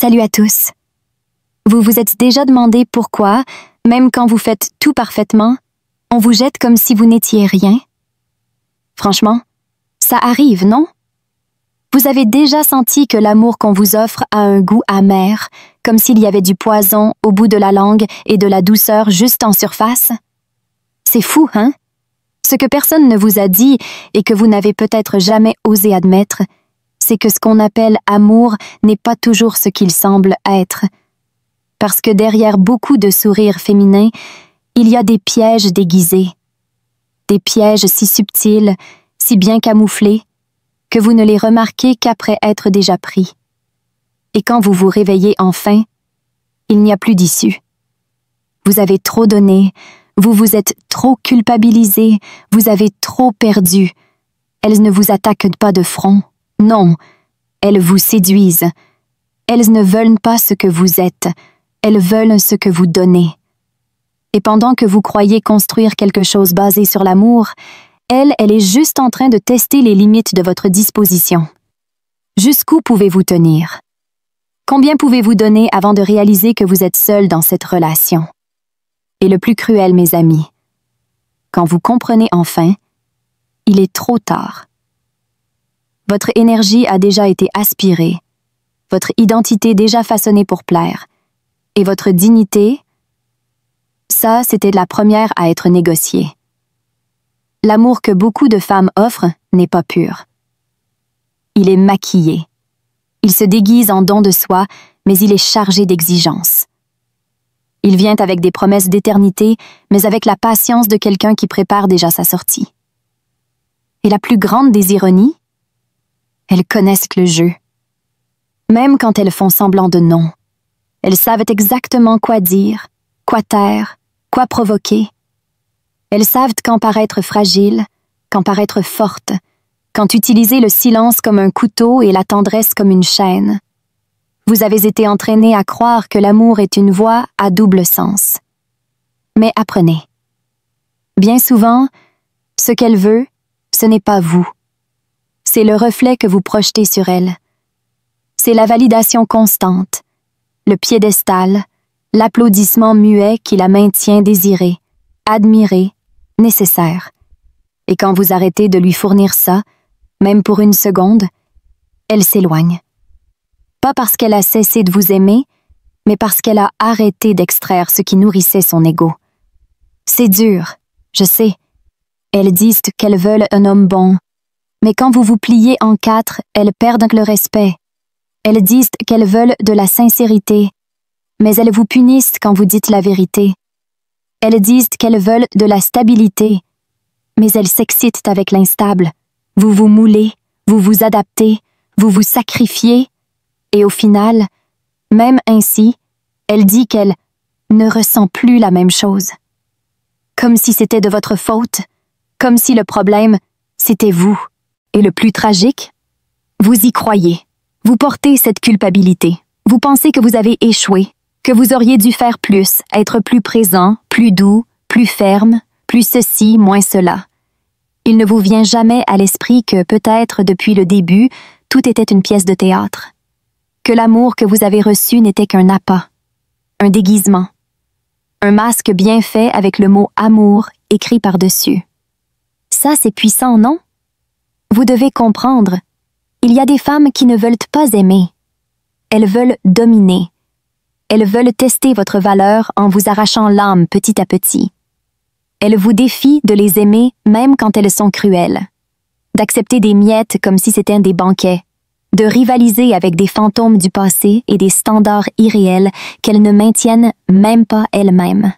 Salut à tous. Vous vous êtes déjà demandé pourquoi, même quand vous faites tout parfaitement, on vous jette comme si vous n'étiez rien? Franchement, ça arrive, non? Vous avez déjà senti que l'amour qu'on vous offre a un goût amer, comme s'il y avait du poison au bout de la langue et de la douceur juste en surface? C'est fou, hein? Ce que personne ne vous a dit et que vous n'avez peut-être jamais osé admettre, c'est que ce qu'on appelle amour n'est pas toujours ce qu'il semble être. Parce que derrière beaucoup de sourires féminins, il y a des pièges déguisés. Des pièges si subtils, si bien camouflés, que vous ne les remarquez qu'après être déjà pris. Et quand vous vous réveillez enfin, il n'y a plus d'issue. Vous avez trop donné, vous vous êtes trop culpabilisé, vous avez trop perdu. Elles ne vous attaquent pas de front. Non, elles vous séduisent. Elles ne veulent pas ce que vous êtes, elles veulent ce que vous donnez. Et pendant que vous croyez construire quelque chose basé sur l'amour, elle est juste en train de tester les limites de votre disposition. Jusqu'où pouvez-vous tenir? Combien pouvez-vous donner avant de réaliser que vous êtes seul dans cette relation? Et le plus cruel, mes amis, quand vous comprenez enfin, il est trop tard. Votre énergie a déjà été aspirée, votre identité déjà façonnée pour plaire, et votre dignité, ça, c'était la première à être négociée. L'amour que beaucoup de femmes offrent n'est pas pur. Il est maquillé. Il se déguise en don de soi, mais il est chargé d'exigences. Il vient avec des promesses d'éternité, mais avec la patience de quelqu'un qui prépare déjà sa sortie. Et la plus grande des ironies, elles connaissent le jeu. Même quand elles font semblant de non, elles savent exactement quoi dire, quoi taire, quoi provoquer. Elles savent quand paraître fragile, quand paraître forte, quand utiliser le silence comme un couteau et la tendresse comme une chaîne. Vous avez été entraîné à croire que l'amour est une voie à double sens. Mais apprenez. Bien souvent, ce qu'elle veut, ce n'est pas vous. C'est le reflet que vous projetez sur elle. C'est la validation constante, le piédestal, l'applaudissement muet qui la maintient désirée, admirée, nécessaire. Et quand vous arrêtez de lui fournir ça, même pour une seconde, elle s'éloigne. Pas parce qu'elle a cessé de vous aimer, mais parce qu'elle a arrêté d'extraire ce qui nourrissait son ego. C'est dur, je sais. Elles disent qu'elles veulent un homme bon, mais quand vous vous pliez en quatre, elles perdent le respect. Elles disent qu'elles veulent de la sincérité, mais elles vous punissent quand vous dites la vérité. Elles disent qu'elles veulent de la stabilité, mais elles s'excitent avec l'instable. Vous vous moulez, vous vous adaptez, vous vous sacrifiez, et au final, même ainsi, elle dit qu'elle ne ressent plus la même chose. Comme si c'était de votre faute, comme si le problème, c'était vous. Et le plus tragique, vous y croyez. Vous portez cette culpabilité. Vous pensez que vous avez échoué, que vous auriez dû faire plus, être plus présent, plus doux, plus ferme, plus ceci, moins cela. Il ne vous vient jamais à l'esprit que peut-être depuis le début, tout était une pièce de théâtre. Que l'amour que vous avez reçu n'était qu'un appât, un déguisement, un masque bien fait avec le mot amour écrit par-dessus. Ça, c'est puissant, non? Vous devez comprendre, il y a des femmes qui ne veulent pas aimer. Elles veulent dominer. Elles veulent tester votre valeur en vous arrachant l'âme petit à petit. Elles vous défient de les aimer même quand elles sont cruelles, d'accepter des miettes comme si c'était des banquets, de rivaliser avec des fantômes du passé et des standards irréels qu'elles ne maintiennent même pas elles-mêmes.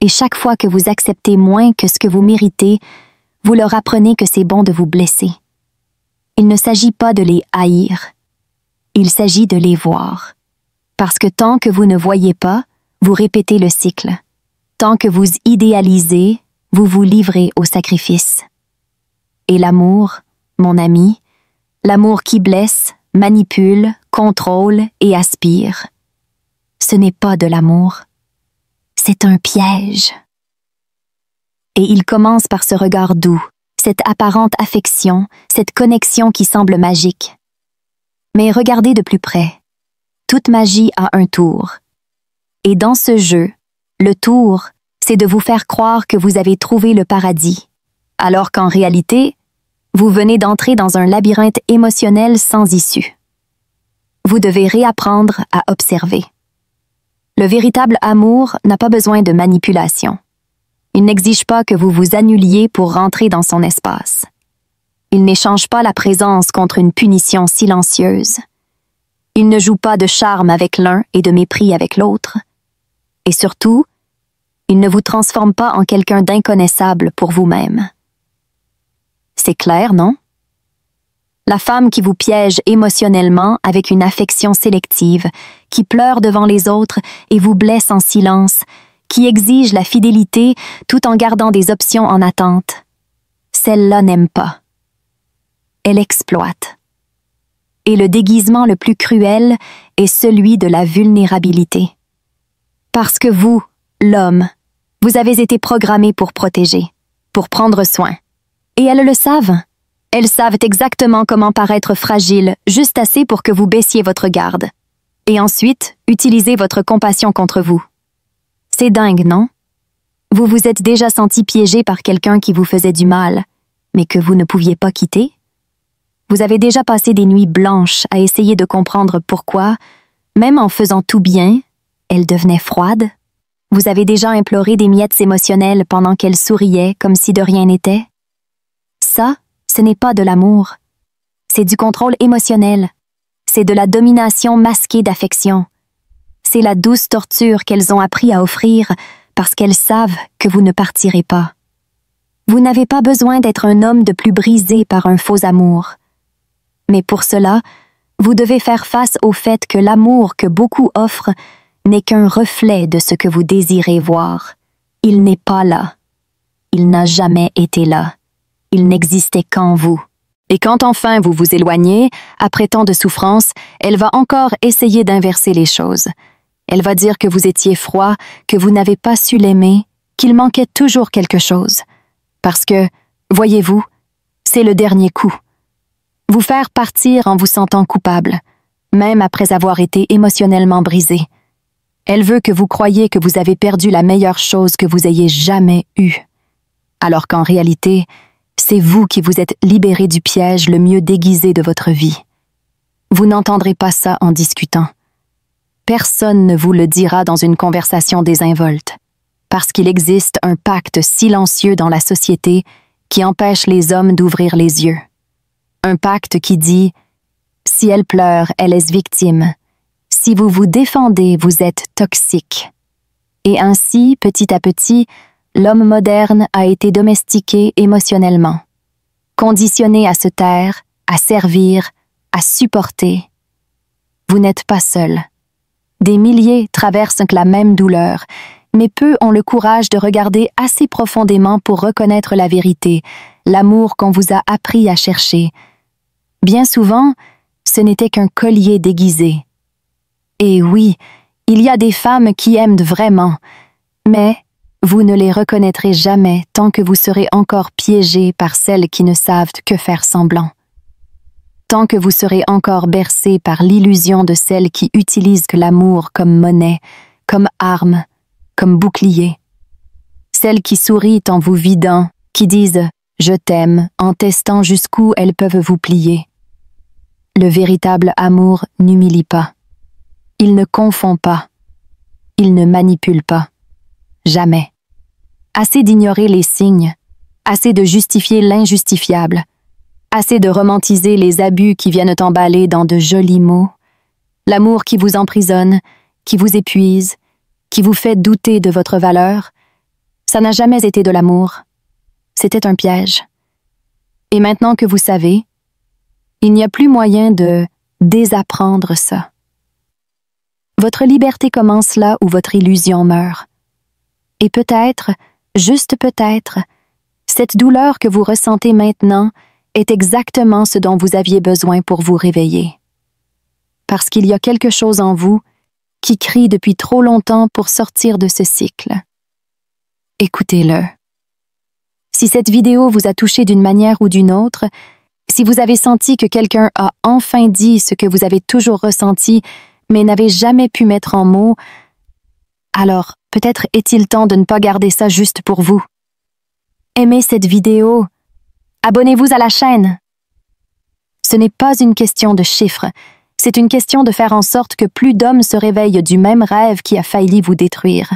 Et chaque fois que vous acceptez moins que ce que vous méritez, vous leur apprenez que c'est bon de vous blesser. Il ne s'agit pas de les haïr, il s'agit de les voir. Parce que tant que vous ne voyez pas, vous répétez le cycle. Tant que vous idéalisez, vous vous livrez au sacrifice. Et l'amour, mon ami, l'amour qui blesse, manipule, contrôle et aspire, ce n'est pas de l'amour. C'est un piège. Et il commence par ce regard doux, cette apparente affection, cette connexion qui semble magique. Mais regardez de plus près. toute magie a un tour. Et dans ce jeu, le tour, c'est de vous faire croire que vous avez trouvé le paradis, alors qu'en réalité, vous venez d'entrer dans un labyrinthe émotionnel sans issue. Vous devez réapprendre à observer. Le véritable amour n'a pas besoin de manipulation. Il n'exige pas que vous vous annuliez pour rentrer dans son espace. Il n'échange pas la présence contre une punition silencieuse. Il ne joue pas de charme avec l'un et de mépris avec l'autre. Et surtout, il ne vous transforme pas en quelqu'un d'inconnaissable pour vous-même. C'est clair, non? La femme qui vous piège émotionnellement avec une affection sélective, qui pleure devant les autres et vous blesse en silence, qui exige la fidélité tout en gardant des options en attente. Celle-là n'aime pas. Elle exploite. Et le déguisement le plus cruel est celui de la vulnérabilité. Parce que vous, l'homme, vous avez été programmé pour protéger, pour prendre soin. Et elles le savent. Elles savent exactement comment paraître fragile, juste assez pour que vous baissiez votre garde. Et ensuite, utiliser votre compassion contre vous. C'est dingue, non? Vous vous êtes déjà senti piégé par quelqu'un qui vous faisait du mal, mais que vous ne pouviez pas quitter? Vous avez déjà passé des nuits blanches à essayer de comprendre pourquoi, même en faisant tout bien, elle devenait froide? Vous avez déjà imploré des miettes émotionnelles pendant qu'elle souriait comme si de rien n'était? Ça, ce n'est pas de l'amour. C'est du contrôle émotionnel. C'est de la domination masquée d'affection. C'est la douce torture qu'elles ont appris à offrir parce qu'elles savent que vous ne partirez pas. Vous n'avez pas besoin d'être un homme de plus brisé par un faux amour. Mais pour cela, vous devez faire face au fait que l'amour que beaucoup offrent n'est qu'un reflet de ce que vous désirez voir. Il n'est pas là. Il n'a jamais été là. Il n'existait qu'en vous. Et quand enfin vous vous éloignez, après tant de souffrance, elle va encore essayer d'inverser les choses. Elle va dire que vous étiez froid, que vous n'avez pas su l'aimer, qu'il manquait toujours quelque chose. Parce que, voyez-vous, c'est le dernier coup. Vous faire partir en vous sentant coupable, même après avoir été émotionnellement brisé. Elle veut que vous croyiez que vous avez perdu la meilleure chose que vous ayez jamais eue. Alors qu'en réalité, c'est vous qui vous êtes libéré du piège le mieux déguisé de votre vie. Vous n'entendrez pas ça en discutant. Personne ne vous le dira dans une conversation désinvolte, parce qu'il existe un pacte silencieux dans la société qui empêche les hommes d'ouvrir les yeux. Un pacte qui dit « Si elle pleure, elle est victime. Si vous vous défendez, vous êtes toxique. » Et ainsi, petit à petit, l'homme moderne a été domestiqué émotionnellement, conditionné à se taire, à servir, à supporter. Vous n'êtes pas seul. Des milliers traversent la même douleur, mais peu ont le courage de regarder assez profondément pour reconnaître la vérité, l'amour qu'on vous a appris à chercher. Bien souvent, ce n'était qu'un collier déguisé. Et oui, il y a des femmes qui aiment vraiment, mais vous ne les reconnaîtrez jamais tant que vous serez encore piégé par celles qui ne savent que faire semblant. Tant que vous serez encore bercé par l'illusion de celles qui utilisent l'amour comme monnaie, comme arme, comme bouclier. Celles qui sourient en vous vidant, qui disent « je t'aime » en testant jusqu'où elles peuvent vous plier. Le véritable amour n'humilie pas. Il ne confond pas. Il ne manipule pas. Jamais. Assez d'ignorer les signes, assez de justifier l'injustifiable, assez de romantiser les abus qui viennent emballer dans de jolis mots, l'amour qui vous emprisonne, qui vous épuise, qui vous fait douter de votre valeur, ça n'a jamais été de l'amour. C'était un piège. Et maintenant que vous savez, il n'y a plus moyen de désapprendre ça. Votre liberté commence là où votre illusion meurt. Et peut-être, juste peut-être, cette douleur que vous ressentez maintenant est exactement ce dont vous aviez besoin pour vous réveiller. Parce qu'il y a quelque chose en vous qui crie depuis trop longtemps pour sortir de ce cycle. Écoutez-le. Si cette vidéo vous a touché d'une manière ou d'une autre, si vous avez senti que quelqu'un a enfin dit ce que vous avez toujours ressenti, mais n'avez jamais pu mettre en mots. Alors, peut-être est-il temps de ne pas garder ça juste pour vous. Aimez cette vidéo. Abonnez-vous à la chaîne. Ce n'est pas une question de chiffres, c'est une question de faire en sorte que plus d'hommes se réveillent du même rêve qui a failli vous détruire.